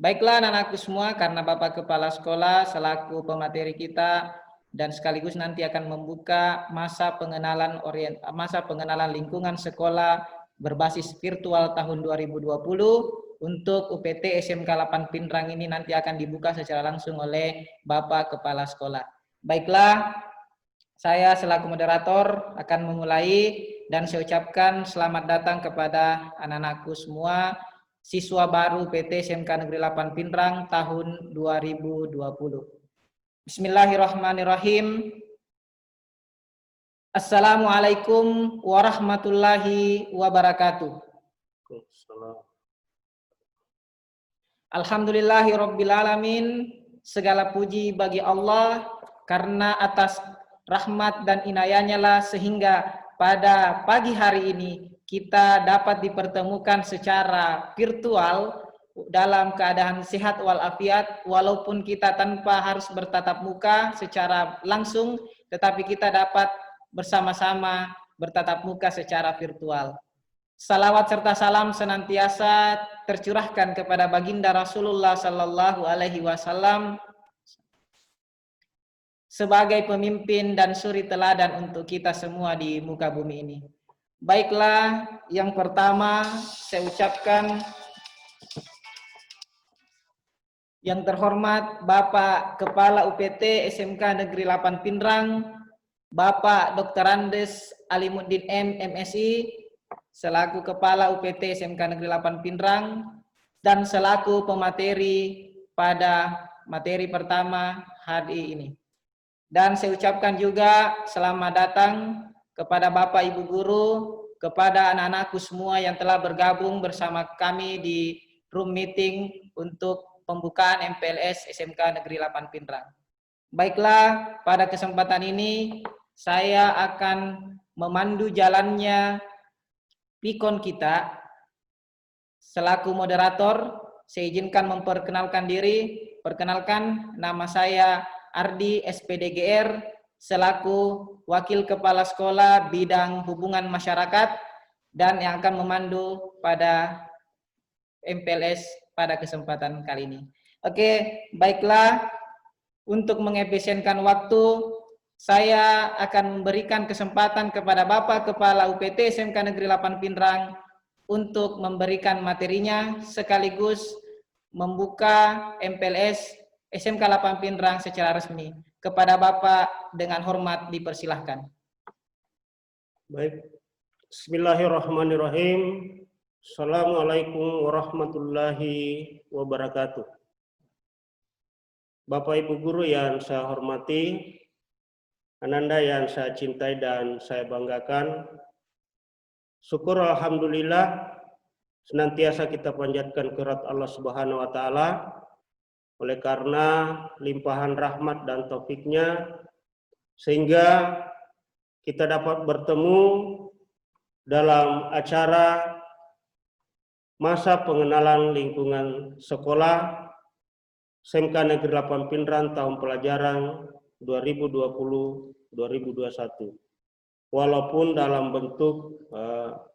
Baiklah anak-anakku semua, karena Bapak Kepala Sekolah selaku pemateri kita dan sekaligus nanti akan membuka masa pengenalan lingkungan sekolah berbasis virtual tahun 2020 untuk UPT SMK 8 Pindrang ini nanti akan dibuka secara langsung oleh Bapak Kepala Sekolah. Baiklah, saya selaku moderator akan memulai dan saya ucapkan selamat datang kepada anak-anakku semua, siswa baru PT SMK Negeri 8 Pindrang tahun 2020. Bismillahirrahmanirrahim. Assalamualaikum warahmatullahi wabarakatuh. Alhamdulillahirrabbilalamin. Segala puji bagi Allah, karena atas rahmat dan inayahnya lah sehingga pada pagi hari ini kita dapat dipertemukan secara virtual dalam keadaan sehat walafiat, walaupun kita tanpa harus bertatap muka secara langsung, tetapi kita dapat bersama-sama bertatap muka secara virtual. Salawat serta salam senantiasa tercurahkan kepada baginda Rasulullah Sallallahu Alaihi Wasallam sebagai pemimpin dan suri teladan untuk kita semua di muka bumi ini. Baiklah, yang pertama saya ucapkan yang terhormat Bapak Kepala UPT SMK Negeri 8 Pindrang, Bapak Dr. Andes Alimuddin MSI, selaku Kepala UPT SMK Negeri 8 Pindrang, dan selaku pemateri pada materi pertama hari ini. Dan saya ucapkan juga selamat datang kepada Bapak Ibu Guru, kepada anak-anakku semua yang telah bergabung bersama kami di room meeting untuk pembukaan MPLS SMK Negeri 8 Pindrang. Baiklah, pada kesempatan ini saya akan memandu jalannya pikon kita. Selaku moderator, saya izinkan memperkenalkan diri. Perkenalkan, nama saya Ardi SPDGR, selaku Wakil Kepala Sekolah Bidang Hubungan Masyarakat dan yang akan memandu pada MPLS pada kesempatan kali ini. Oke, baiklah. Untuk mengefisienkan waktu, saya akan memberikan kesempatan kepada Bapak Kepala UPT SMK Negeri 8 Pindrang untuk memberikan materinya sekaligus membuka MPLS SMK 8 Pindrang secara resmi. Kepada Bapak dengan hormat dipersilahkan. Baik. Bismillahirrahmanirrahim. Assalamualaikum warahmatullahi wabarakatuh. Bapak Ibu Guru yang saya hormati, Ananda yang saya cintai dan saya banggakan, syukur alhamdulillah senantiasa kita panjatkan kehadirat Allah Subhanahu wa taala oleh karena limpahan rahmat dan taufiknya sehingga kita dapat bertemu dalam acara masa pengenalan lingkungan sekolah SMK Negeri 8 Pindrang tahun pelajaran 2020-2021, walaupun dalam bentuk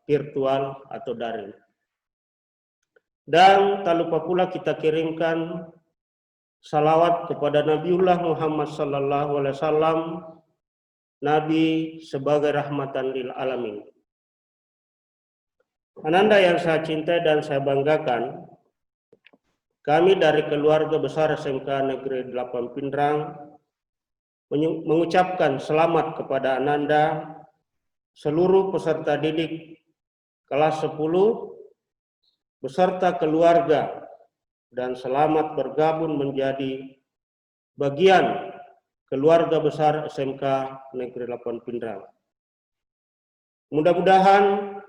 virtual atau daring. Dan tak lupa pula kita kirimkan salawat kepada Nabiullah Muhammad sallallahu alaihi wasallam, Nabi sebagai rahmatan lil alamin. Ananda yang saya cintai dan saya banggakan, kami dari keluarga besar SMK Negeri 8 Pindrang mengucapkan selamat kepada Ananda, seluruh peserta didik kelas 10, beserta keluarga, dan selamat bergabung menjadi bagian keluarga besar SMK Negeri 8 Pindrang. Mudah-mudahan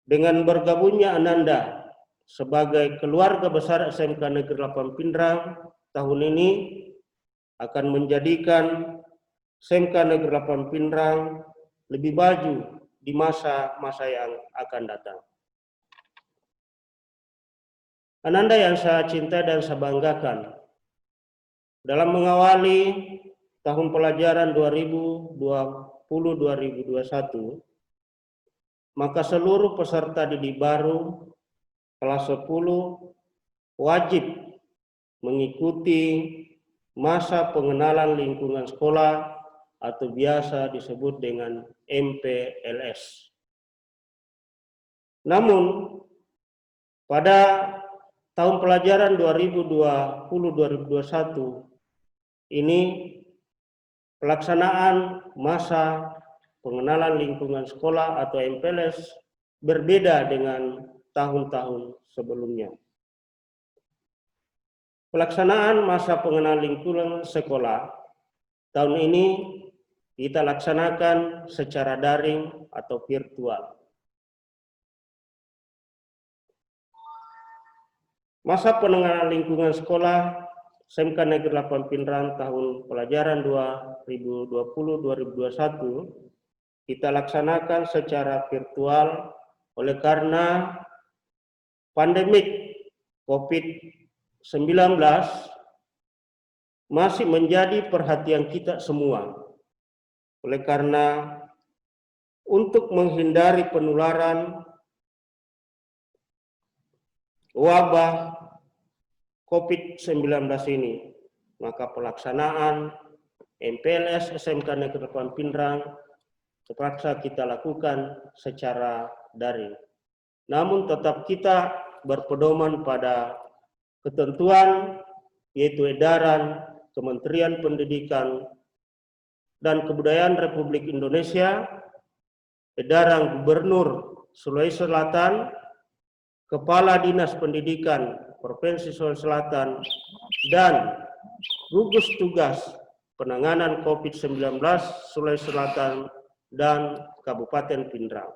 dengan bergabungnya Ananda sebagai keluarga besar SMK Negeri 8 Pindrang tahun ini akan menjadikan SMK Negeri 8 Pindrang lebih maju di masa-masa yang akan datang. Ananda yang saya cintai dan saya banggakan, dalam mengawali tahun pelajaran 2020-2021, maka seluruh peserta didik baru kelas 10 wajib mengikuti masa pengenalan lingkungan sekolah atau biasa disebut dengan MPLS. Namun, pada tahun pelajaran 2020-2021 ini pelaksanaan masa pengenalan lingkungan sekolah atau MPLS berbeda dengan tahun-tahun sebelumnya. Pelaksanaan masa pengenalan lingkungan sekolah tahun ini kita laksanakan secara daring atau virtual. Masa pengenalan lingkungan sekolah SMK Negeri 8 Pindrang tahun pelajaran 2020-2021 kita laksanakan secara virtual oleh karena pandemik COVID-19 masih menjadi perhatian kita semua. Oleh karena untuk menghindari penularan wabah COVID-19 ini, maka pelaksanaan MPLS SMK Negeri 8 Pindrang terpaksa kita lakukan secara daring. Namun tetap kita berpedoman pada ketentuan yaitu edaran Kementerian Pendidikan dan Kebudayaan Republik Indonesia, edaran Gubernur Sulawesi Selatan, Kepala Dinas Pendidikan Provinsi Sulawesi Selatan, dan gugus tugas penanganan COVID-19 Sulawesi Selatan dan Kabupaten Pindrang,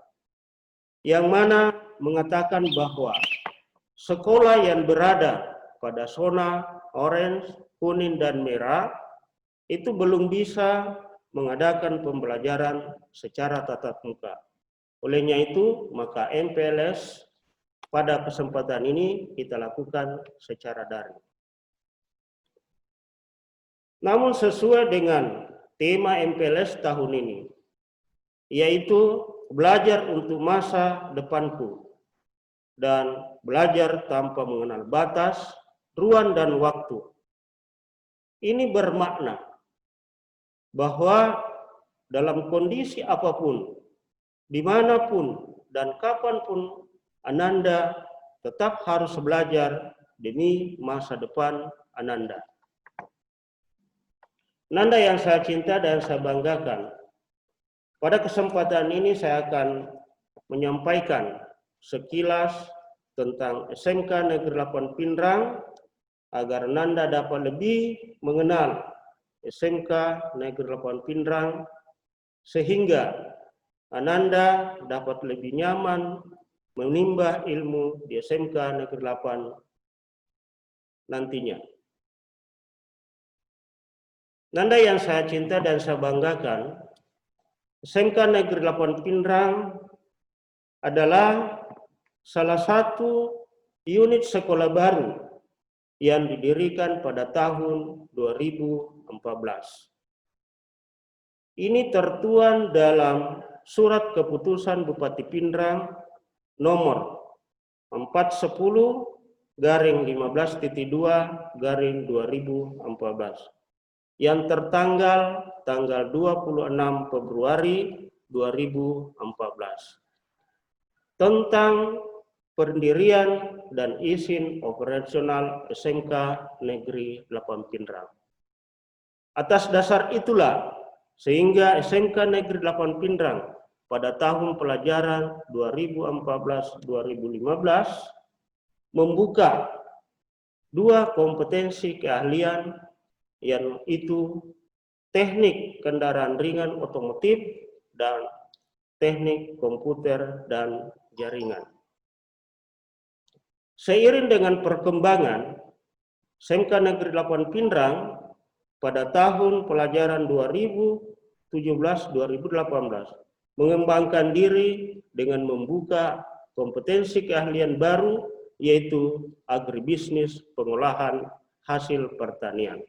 yang mana mengatakan bahwa sekolah yang berada pada zona orange, kuning, dan merah itu belum bisa mengadakan pembelajaran secara tatap muka. Olehnya itu, maka MPLS pada kesempatan ini kita lakukan secara daring. Namun sesuai dengan tema MPLS tahun ini, yaitu belajar untuk masa depanku dan belajar tanpa mengenal batas, ruang, dan waktu. Ini bermakna bahwa dalam kondisi apapun, dimanapun, dan kapanpun Ananda tetap harus belajar demi masa depan Ananda. Ananda yang saya cinta dan saya banggakan, pada kesempatan ini saya akan menyampaikan sekilas tentang SMK Negeri 8 Pindrang agar Ananda dapat lebih mengenal SMK Negeri 8 Pindrang sehingga Ananda dapat lebih nyaman menimba ilmu di SMK Negeri 8 nantinya. Ananda yang saya cinta dan saya banggakan, SMK Negeri 8 Pindrang adalah salah satu unit sekolah baru yang didirikan pada tahun 2014. Ini tertuang dalam Surat Keputusan Bupati Pindrang nomor 410/15.2/2014 yang tertanggal tanggal 26 Februari 2014 tentang pendirian dan izin operasional SMK Negeri 8 Pindrang. Atas dasar itulah sehingga SMK Negeri 8 Pindrang pada tahun pelajaran 2014-2015 membuka dua kompetensi keahlian, yang itu teknik kendaraan ringan otomotif dan teknik komputer dan jaringan. Seiring dengan perkembangan SMK Negeri 8 Pindrang pada tahun pelajaran 2017-2018 mengembangkan diri dengan membuka kompetensi keahlian baru, yaitu agribisnis pengolahan hasil pertanian.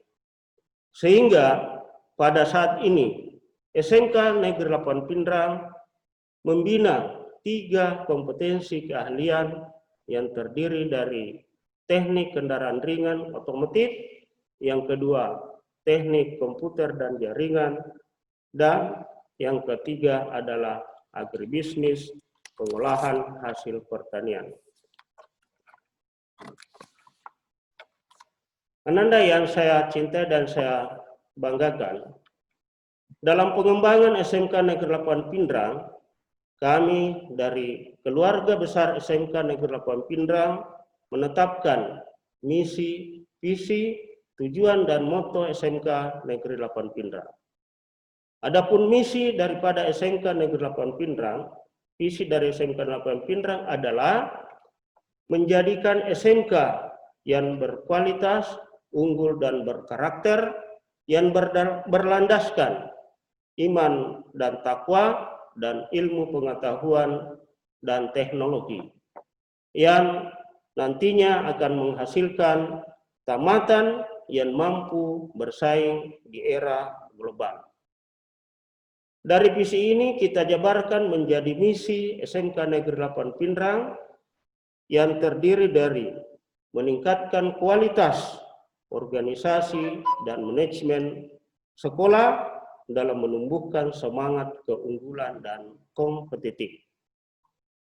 Sehingga pada saat ini SMK Negeri 8 Pindrang membina 3 kompetensi keahlian yang terdiri dari teknik kendaraan ringan otomotif, yang kedua teknik komputer dan jaringan, dan yang ketiga adalah agribisnis, pengolahan hasil pertanian. Ananda yang saya cintai dan saya banggakan, dalam pengembangan SMK Negeri 8 Pindrang, kami dari keluarga besar SMK Negeri 8 Pindrang menetapkan misi, visi, tujuan dan moto SMK Negeri 8 Pindrang. Adapun misi daripada SMK Negeri 8 Pindrang, visi dari SMK 8 Pindrang adalah menjadikan SMK yang berkualitas, unggul dan berkarakter, yang berlandaskan iman dan takwa dan ilmu pengetahuan dan teknologi, yang nantinya akan menghasilkan tamatan yang mampu bersaing di era global. Dari visi ini kita jabarkan menjadi misi SMK Negeri 8 Pindrang yang terdiri dari meningkatkan kualitas organisasi dan manajemen sekolah dalam menumbuhkan semangat keunggulan dan kompetitif.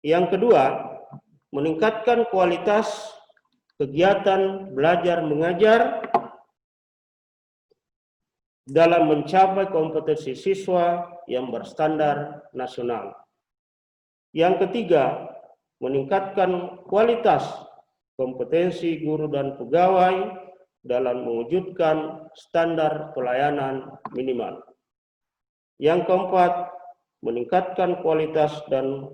Yang kedua, meningkatkan kualitas kegiatan belajar mengajar dalam mencapai kompetensi siswa yang berstandar nasional. Yang ketiga, meningkatkan kualitas kompetensi guru dan pegawai dalam mewujudkan standar pelayanan minimal. Yang keempat, meningkatkan kualitas dan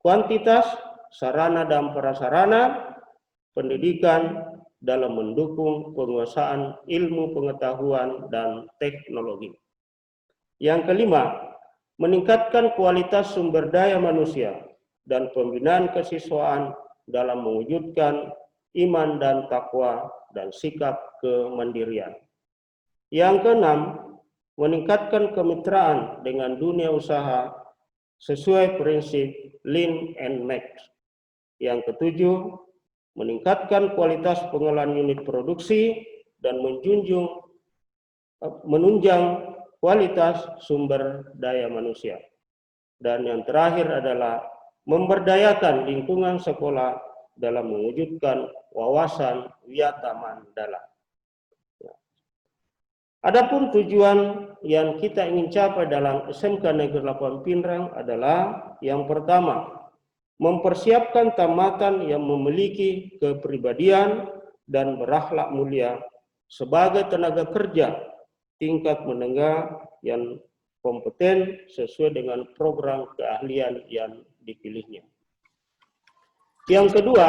kuantitas sarana dan prasarana pendidikan dalam mendukung penguasaan ilmu pengetahuan dan teknologi. Yang kelima, meningkatkan kualitas sumber daya manusia dan pembinaan kesiswaan dalam mewujudkan iman dan takwa dan sikap kemandirian. Yang keenam, meningkatkan kemitraan dengan dunia usaha sesuai prinsip Lean and Make. Yang ketujuh, meningkatkan kualitas pengelolaan unit produksi dan menunjang kualitas sumber daya manusia. Dan yang terakhir adalah memberdayakan lingkungan sekolah dalam mewujudkan wawasan wiyata mandala. Adapun tujuan yang kita ingin capai dalam SMK Negeri 8 Pindrang adalah yang pertama, mempersiapkan tamatan yang memiliki kepribadian dan berakhlak mulia sebagai tenaga kerja tingkat menengah yang kompeten sesuai dengan program keahlian yang dipilihnya. Yang kedua,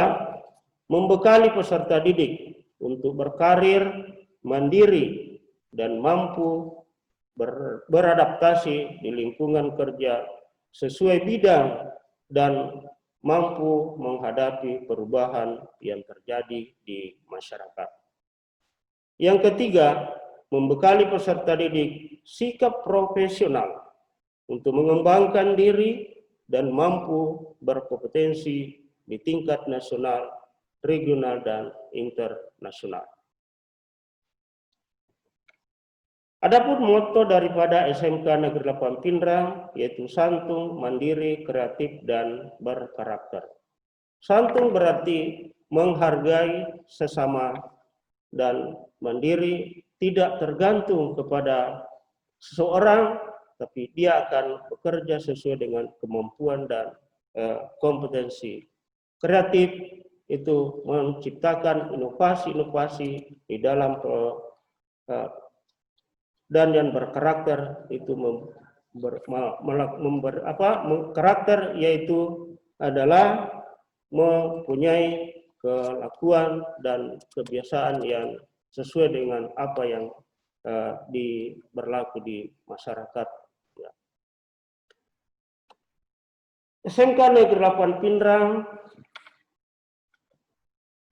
membekali peserta didik untuk berkarir mandiri dan mampu beradaptasi di lingkungan kerja sesuai bidang dan mampu menghadapi perubahan yang terjadi di masyarakat. Yang ketiga, membekali peserta didik sikap profesional untuk mengembangkan diri dan mampu berkompetensi di tingkat nasional, regional, dan internasional. Adapun moto daripada SMK Negeri 8 Pindrang yaitu santun, mandiri, kreatif, dan berkarakter. Santun berarti menghargai sesama dan mandiri tidak tergantung kepada seseorang, tapi dia akan bekerja sesuai dengan kemampuan dan kompetensi. Kreatif itu menciptakan inovasi-inovasi di dalam dan yang berkarakter itu karakter yaitu adalah mempunyai kelakuan dan kebiasaan yang sesuai dengan apa yang berlaku di masyarakat. SMK Negeri 8 Pindrang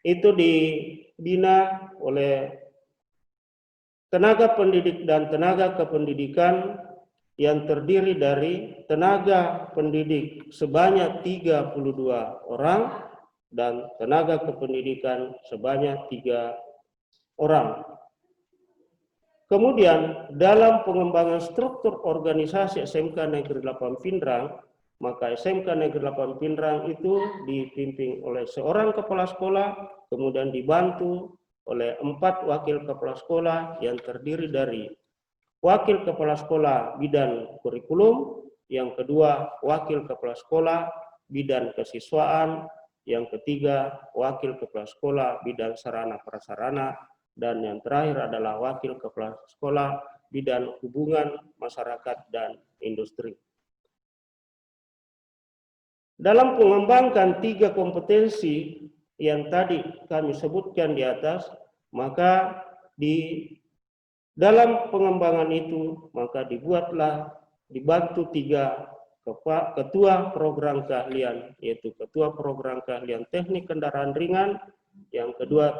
itu dibina oleh tenaga pendidik dan tenaga kependidikan yang terdiri dari tenaga pendidik sebanyak 32 orang dan tenaga kependidikan sebanyak 3 orang. Kemudian dalam pengembangan struktur organisasi SMK Negeri 8 Pindrang, maka SMK Negeri 8 Pindrang itu dipimpin oleh seorang kepala sekolah, kemudian dibantu oleh 4 wakil kepala sekolah yang terdiri dari wakil kepala sekolah bidang kurikulum, yang kedua wakil kepala sekolah bidang kesiswaan, yang ketiga wakil kepala sekolah bidang sarana prasarana, dan yang terakhir adalah wakil kepala sekolah bidang hubungan masyarakat dan industri. Dalam mengembangkan 3 kompetensi yang tadi kami sebutkan di atas, maka di dalam pengembangan itu maka dibantu 3 ketua program keahlian, yaitu ketua program keahlian teknik kendaraan ringan, yang kedua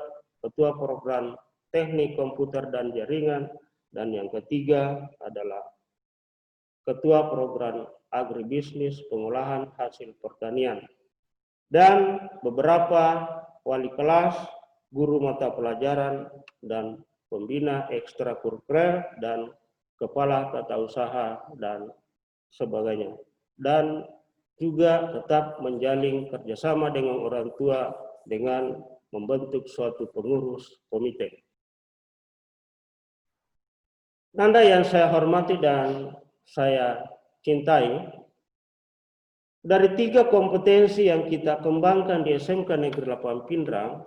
ketua program teknik komputer dan jaringan, dan yang ketiga adalah ketua program agribisnis pengolahan hasil pertanian. Dan beberapa wali kelas, guru mata pelajaran, dan pembina ekstrakurikuler, dan kepala tata usaha, dan sebagainya. Dan juga tetap menjalin kerjasama dengan orang tua dengan membentuk suatu pengurus komite. Nanda yang saya hormati dan saya cintai, dari 3 kompetensi yang kita kembangkan di SMK Negeri 8 Pindrang,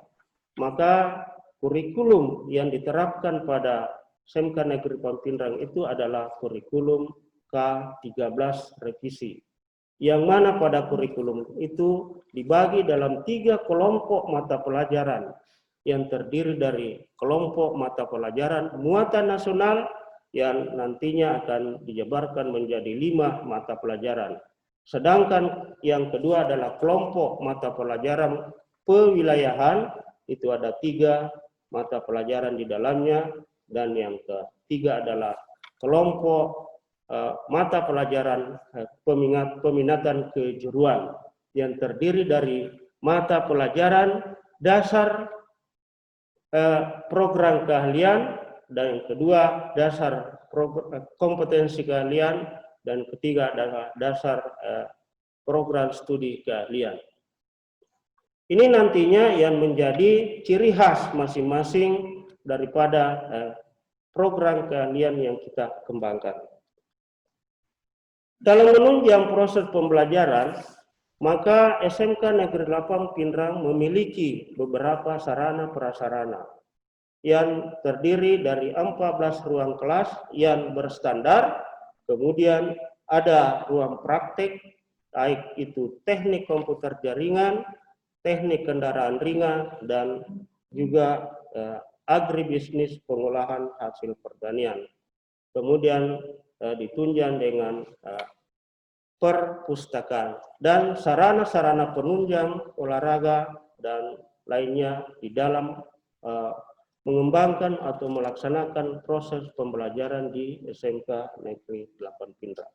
maka kurikulum yang diterapkan pada SMK Negeri 8 Pindrang itu adalah kurikulum K13 revisi. Yang mana pada kurikulum itu dibagi dalam 3 kelompok mata pelajaran yang terdiri dari kelompok mata pelajaran muatan nasional yang nantinya akan dijabarkan menjadi 5 mata pelajaran. Sedangkan yang kedua adalah kelompok mata pelajaran pewilayahan, itu ada 3 mata pelajaran di dalamnya, dan yang ketiga adalah kelompok mata pelajaran peminatan kejuruan yang terdiri dari mata pelajaran dasar program keahlian, dan yang kedua dasar kompetensi keahlian, dan ketiga adalah dasar program studi keahlian. Ini nantinya yang menjadi ciri khas masing-masing daripada program keahlian yang kita kembangkan. Dalam menunjang proses pembelajaran, maka SMK Negeri 8 Pindrang memiliki beberapa sarana prasarana yang terdiri dari 14 ruang kelas yang berstandar, kemudian ada ruang praktik, baik itu teknik komputer jaringan, teknik kendaraan ringan, dan juga agribisnis pengolahan hasil pertanian. Kemudian ditunjang dengan perpustakaan dan sarana-sarana penunjang olahraga dan lainnya di dalam mengembangkan atau melaksanakan proses pembelajaran di SMK Negeri 8 Pindrang.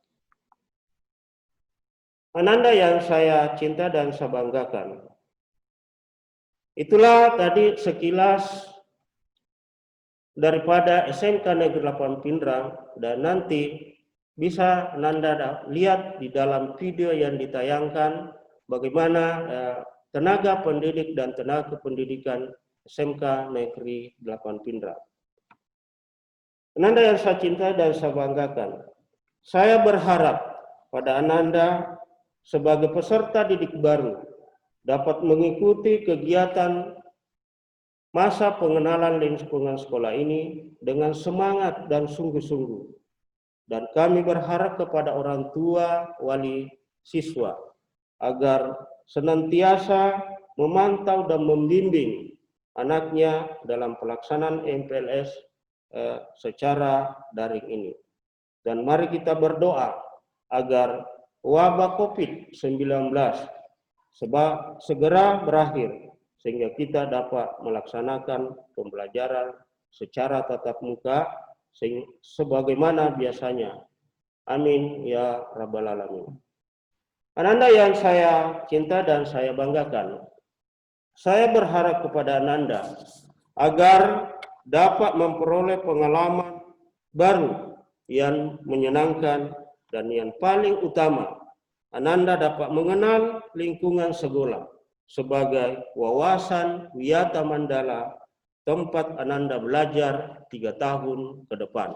Ananda yang saya cinta dan saya banggakan, itulah tadi sekilas daripada SMK Negeri 8 Pindrang, dan nanti bisa Ananda lihat di dalam video yang ditayangkan bagaimana tenaga pendidik dan tenaga pendidikan SMK Negeri 8 Pindrang. Ananda yang saya cintai dan saya banggakan, saya berharap pada Ananda sebagai peserta didik baru dapat mengikuti kegiatan masa pengenalan lingkungan sekolah ini dengan semangat dan sungguh-sungguh. Dan kami berharap kepada orang tua, wali siswa, agar senantiasa memantau dan membimbing anaknya dalam pelaksanaan MPLS secara daring ini. Dan mari kita berdoa agar wabah COVID-19 segera berakhir, sehingga kita dapat melaksanakan pembelajaran secara tatap muka sebagaimana biasanya. Amin ya rabbal alamin. Ananda yang saya cinta dan saya banggakan, Saya berharap kepada Ananda agar dapat memperoleh pengalaman baru yang menyenangkan, dan yang paling utama, Ananda dapat mengenal lingkungan sekolah sebagai wawasan Wiyata Mandala, tempat Ananda belajar 3 tahun ke depan.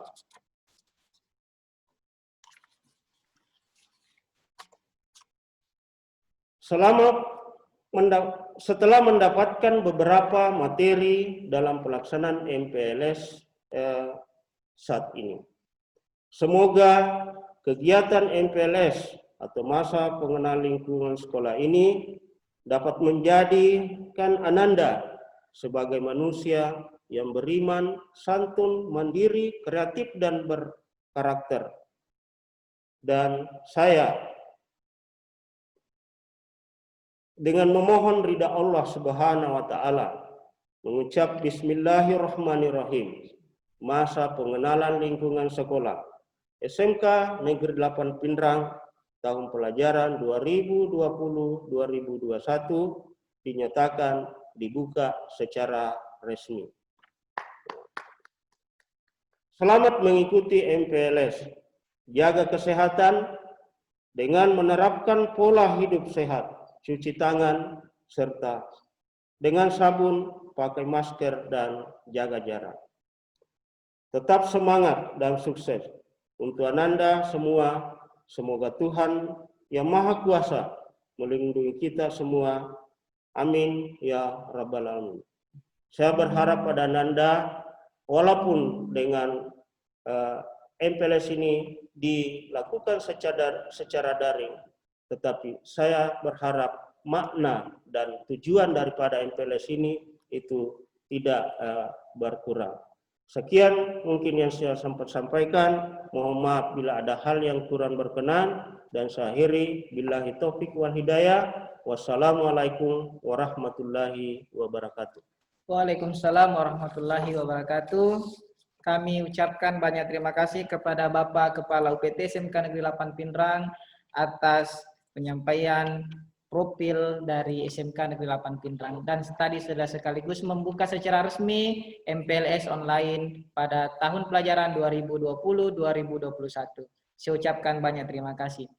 Setelah mendapatkan beberapa materi dalam pelaksanaan MPLS saat ini, semoga kegiatan MPLS atau masa pengenal lingkungan sekolah ini dapat menjadikan Ananda sebagai manusia yang beriman, santun, mandiri, kreatif, dan berkarakter. Dan saya dengan memohon ridha Allah Subhanahu wa taala mengucap bismillahirrahmanirrahim. Masa pengenalan lingkungan sekolah SMK Negeri 8 Pindrang tahun pelajaran 2020-2021 dinyatakan dibuka secara resmi. Selamat mengikuti MPLS. Jaga kesehatan dengan menerapkan pola hidup sehat, cuci tangan, serta dengan sabun, pakai masker, dan jaga jarak. Tetap semangat dan sukses untuk Ananda semua. Semoga Tuhan yang Maha Kuasa melindungi kita semua. Amin ya Rabbal Alamin. Saya berharap pada Ananda, walaupun dengan MPLS ini dilakukan secara daring, tetapi saya berharap makna dan tujuan daripada MPLS ini itu tidak berkurang. Sekian mungkin yang saya sempat sampaikan. Mohon maaf bila ada hal yang kurang berkenan, dan saya akhiri billahi taufik wal hidayah. Wassalamualaikum warahmatullahi wabarakatuh. Waalaikumsalam warahmatullahi wabarakatuh. Kami ucapkan banyak terima kasih kepada Bapak Kepala UPT SMK Negeri 8 Pindrang atas penyampaian profil dari SMK Negeri 8 Pindrang, dan tadi sudah sekaligus membuka secara resmi MPLS online pada tahun pelajaran 2020-2021. Saya ucapkan banyak terima kasih.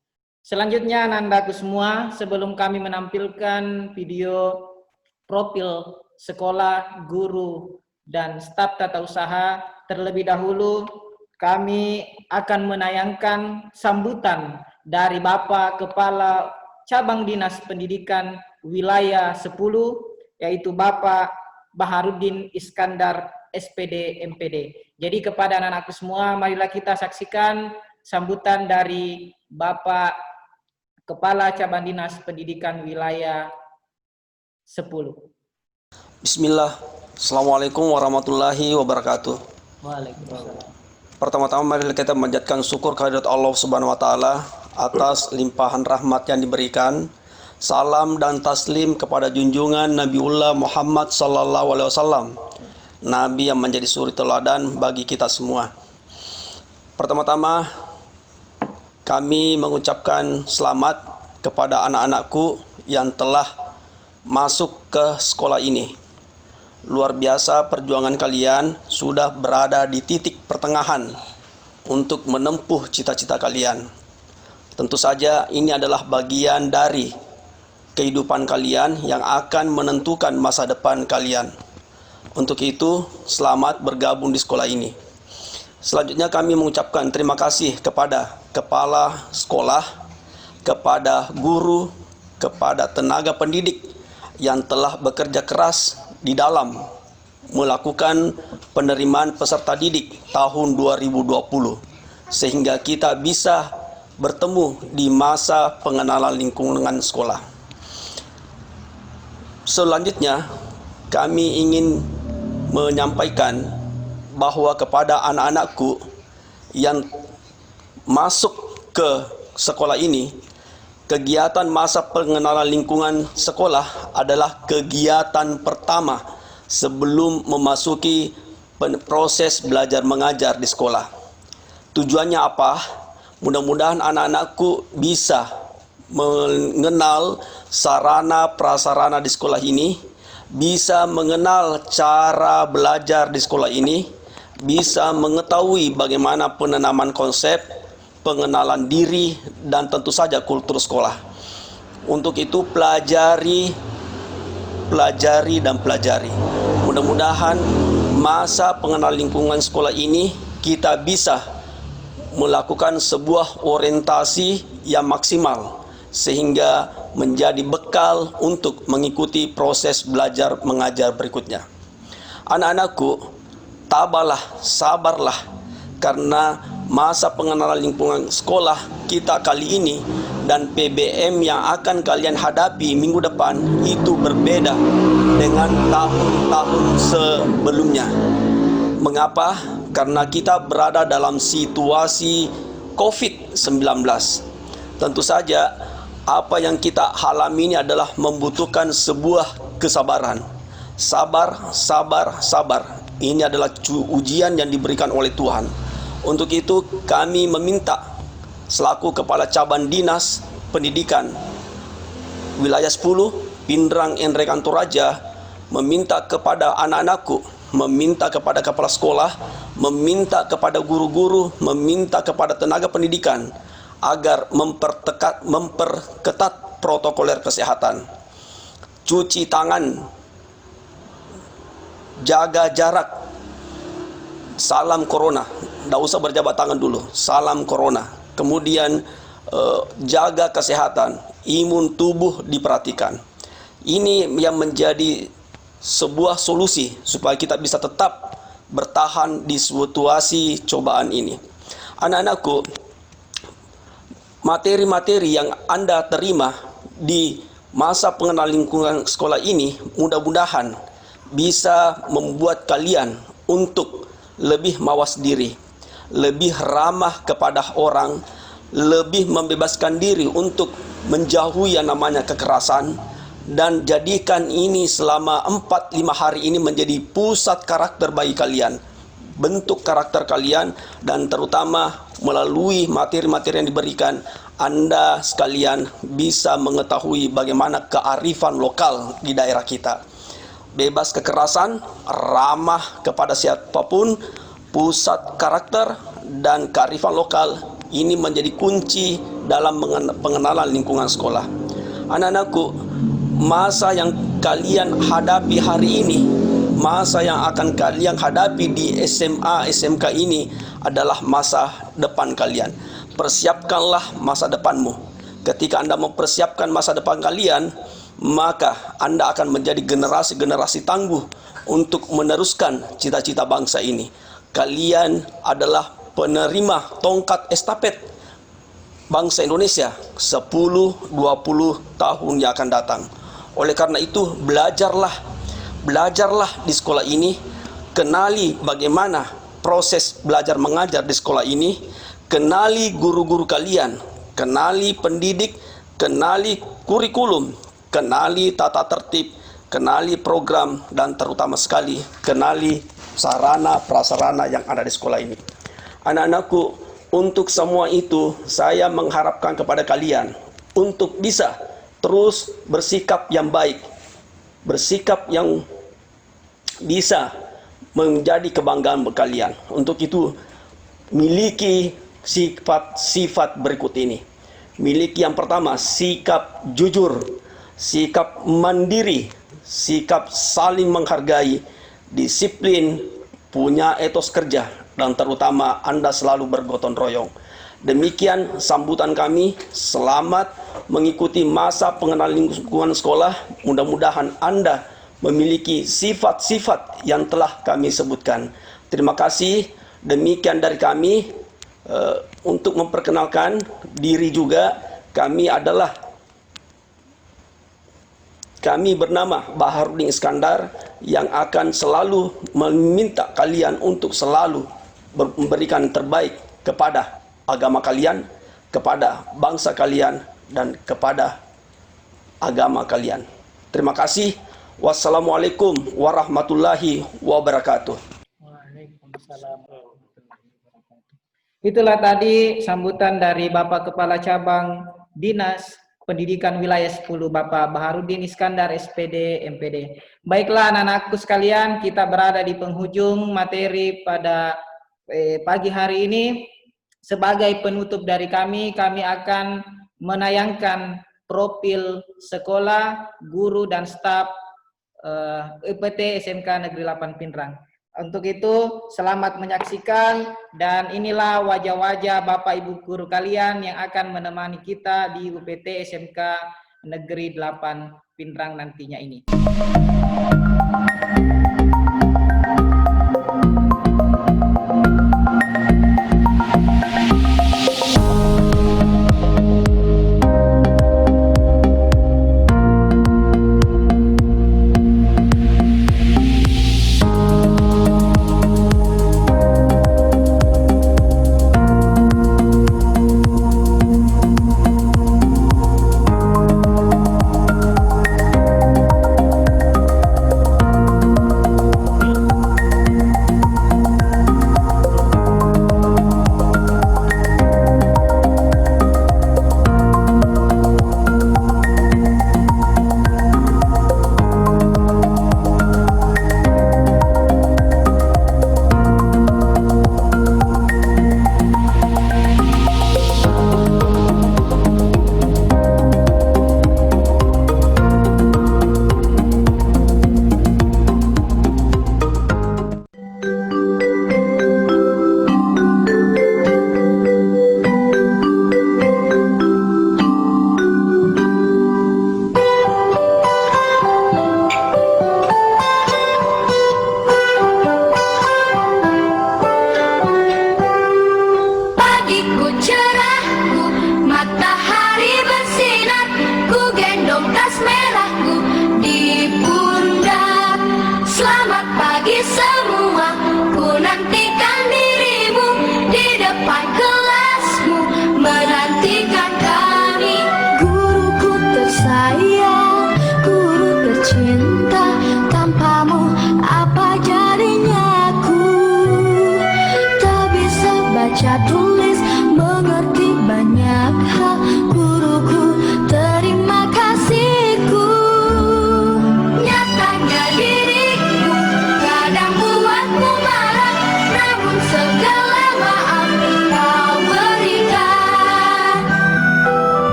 Selanjutnya, Anandaku semua, sebelum kami menampilkan video profil sekolah, guru, dan staf tata usaha, terlebih dahulu kami akan menayangkan sambutan dari Bapak Kepala Cabang Dinas Pendidikan Wilayah 10, yaitu Bapak Baharudin Iskandar, SPD MPD. Jadi kepada anak-anakku semua, marilah kita saksikan sambutan dari Bapak Kepala Cabang Dinas Pendidikan Wilayah 10. Bismillah. Assalamualaikum warahmatullahi wabarakatuh. Waalaikumsalam. Pertama-tama mari kita menjadikan syukur kehadirat Allah Subhanahu wa taala atas limpahan rahmat yang diberikan. Salam dan taslim kepada junjungan Nabiullah Muhammad sallallahu alaihi wasallam, nabi yang menjadi suri teladan bagi kita semua. Pertama-tama kami mengucapkan selamat kepada anak-anakku yang telah masuk ke sekolah ini. Luar biasa perjuangan kalian sudah berada di titik pertengahan untuk menempuh cita-cita kalian. Tentu saja ini adalah bagian dari kehidupan kalian yang akan menentukan masa depan kalian. Untuk itu, selamat bergabung di sekolah ini. Selanjutnya kami mengucapkan terima kasih kepada kepala sekolah, kepada guru, kepada tenaga pendidik yang telah bekerja keras di dalam melakukan penerimaan peserta didik tahun 2020 sehingga kita bisa bertemu di masa pengenalan lingkungan sekolah. Selanjutnya kami ingin menyampaikan bahwa kepada anak-anakku yang masuk ke sekolah ini, kegiatan masa pengenalan lingkungan sekolah adalah kegiatan pertama sebelum memasuki proses belajar mengajar di sekolah. Tujuannya apa? Mudah-mudahan anak-anakku bisa mengenal sarana prasarana di sekolah ini bisa mengenal cara belajar di sekolah ini, bisa mengetahui bagaimana penanaman konsep, pengenalan diri, dan tentu saja kultur sekolah. Untuk itu pelajari dan pelajari. Mudah-mudahan masa pengenalan lingkungan sekolah ini kita bisa melakukan sebuah orientasi yang maksimal sehingga menjadi bekal untuk mengikuti proses belajar mengajar berikutnya. Anak-anakku, tabahlah, sabarlah, karena masa pengenalan lingkungan sekolah kita kali ini dan PBM yang akan kalian hadapi minggu depan itu berbeda dengan tahun-tahun sebelumnya. Mengapa? Karena kita berada dalam situasi COVID-19. Tentu saja apa yang kita alami ini adalah membutuhkan sebuah kesabaran. Sabar, sabar, sabar. Ini adalah ujian yang diberikan oleh Tuhan. Untuk itu kami meminta selaku Kepala Cabang Dinas Pendidikan Wilayah 10 Pindrang Enrekan Toraja meminta kepada anak-anakku, meminta kepada kepala sekolah, meminta kepada guru-guru, meminta kepada tenaga pendidikan agar memperketat protokoler kesehatan. Cuci tangan, jaga jarak, salam corona. Tidak usah berjabat tangan dulu, salam corona. Kemudian jaga kesehatan, imun tubuh diperhatikan. Ini yang menjadi sebuah solusi supaya kita bisa tetap bertahan di situasi cobaan ini. Anak-anakku, materi-materi yang Anda terima di masa pengenalan lingkungan sekolah ini mudah-mudahan bisa membuat kalian untuk lebih mawas diri, lebih ramah kepada orang, lebih membebaskan diri untuk menjauhi yang namanya kekerasan, dan jadikan ini selama 4-5 hari ini menjadi pusat karakter bagi kalian, bentuk karakter kalian, dan terutama melalui materi-materi yang diberikan Anda sekalian bisa mengetahui bagaimana kearifan lokal di daerah kita. Bebas kekerasan, ramah kepada siapapun, pusat karakter dan kearifan lokal ini menjadi kunci dalam pengenalan lingkungan sekolah. Anak-anakku, masa yang kalian hadapi hari ini, masa yang akan kalian hadapi di SMA, SMK ini adalah masa depan kalian. Persiapkanlah masa depanmu. Ketika Anda mempersiapkan masa depan kalian, maka Anda akan menjadi generasi-generasi tangguh untuk meneruskan cita-cita bangsa ini. Kalian adalah penerima tongkat estafet bangsa Indonesia 10-20 tahun yang akan datang. Oleh karena itu, belajarlah di sekolah ini, kenali bagaimana proses belajar mengajar di sekolah ini, kenali guru-guru kalian, kenali pendidik, kenali kurikulum, kenali tata tertib, kenali program, dan terutama sekali kenali sarana prasarana yang ada di sekolah ini. Anak-anakku, untuk semua itu saya mengharapkan kepada kalian untuk bisa terus bersikap yang baik, bersikap yang bisa menjadi kebanggaan kalian. Untuk itu miliki sifat-sifat berikut ini. Miliki yang pertama, sikap jujur, sikap mandiri, sikap saling menghargai, disiplin, punya etos kerja, dan terutama Anda selalu bergotong royong. Demikian sambutan kami. Selamat mengikuti masa pengenalan lingkungan sekolah. Mudah-mudahan Anda memiliki sifat-sifat yang telah kami sebutkan. Terima kasih. Demikian dari kami. Untuk memperkenalkan diri juga, kami bernama Baharudin Iskandar yang akan selalu meminta kalian untuk selalu memberikan terbaik kepada agama kalian, kepada bangsa kalian, dan kepada agama kalian. Terima kasih. Wassalamualaikum warahmatullahi wabarakatuh. Waalaikumsalam warahmatullahi wabarakatuh. Itulah tadi sambutan dari Bapak Kepala Cabang Dinas Pendidikan Wilayah 10 Bapak Baharudin Iskandar SPD MPD. Baiklah anak-anakku sekalian, kita berada di penghujung materi pada pagi hari ini. Sebagai penutup dari kami akan menayangkan profil sekolah, guru dan staf UPT SMK Negeri 8 Pindrang. Untuk itu, selamat menyaksikan dan inilah wajah-wajah Bapak Ibu guru kalian yang akan menemani kita di UPT SMK Negeri 8 Pindrang nantinya ini.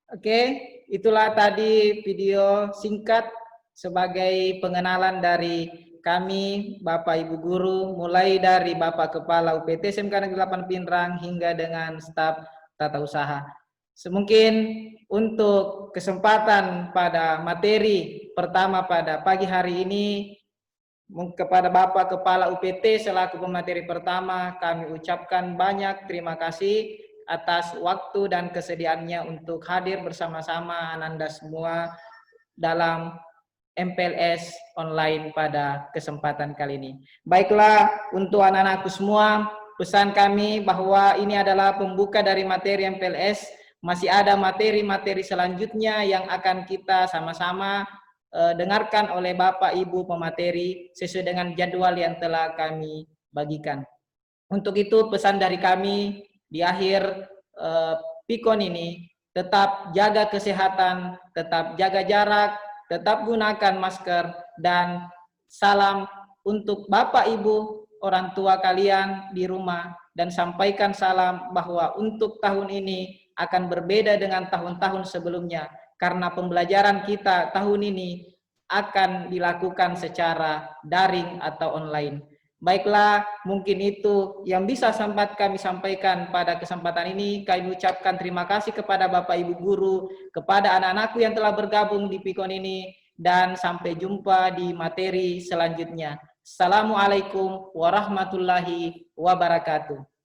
Oke, itulah tadi video singkat sebagai pengenalan dari kami, Bapak Ibu Guru, mulai dari Bapak Kepala UPT SMK Negeri 8 Pinrang hingga dengan staf tata usaha. Semungkin untuk kesempatan pada materi pertama pada pagi hari ini, kepada Bapak Kepala UPT selaku pemateri pertama, kami ucapkan banyak terima kasih atas waktu dan kesediaannya untuk hadir bersama-sama Ananda semua dalam MPLS online pada kesempatan kali ini. Baiklah, untuk anak-anakku semua, pesan kami bahwa ini adalah pembuka dari materi MPLS. Masih ada materi-materi selanjutnya yang akan kita sama-sama dengarkan oleh Bapak Ibu pemateri sesuai dengan jadwal yang telah kami bagikan. Untuk itu pesan dari kami di akhir Pikon ini, tetap jaga kesehatan, tetap jaga jarak, tetap gunakan masker, dan salam untuk Bapak Ibu orang tua kalian di rumah, dan sampaikan salam bahwa untuk tahun ini akan berbeda dengan tahun-tahun sebelumnya, karena pembelajaran kita tahun ini akan dilakukan secara daring atau online. Baiklah, mungkin itu yang bisa sempat kami sampaikan pada kesempatan ini. Kami ucapkan terima kasih kepada Bapak Ibu Guru, kepada anak-anakku yang telah bergabung di Pikon ini, dan sampai jumpa di materi selanjutnya. Assalamualaikum warahmatullahi wabarakatuh.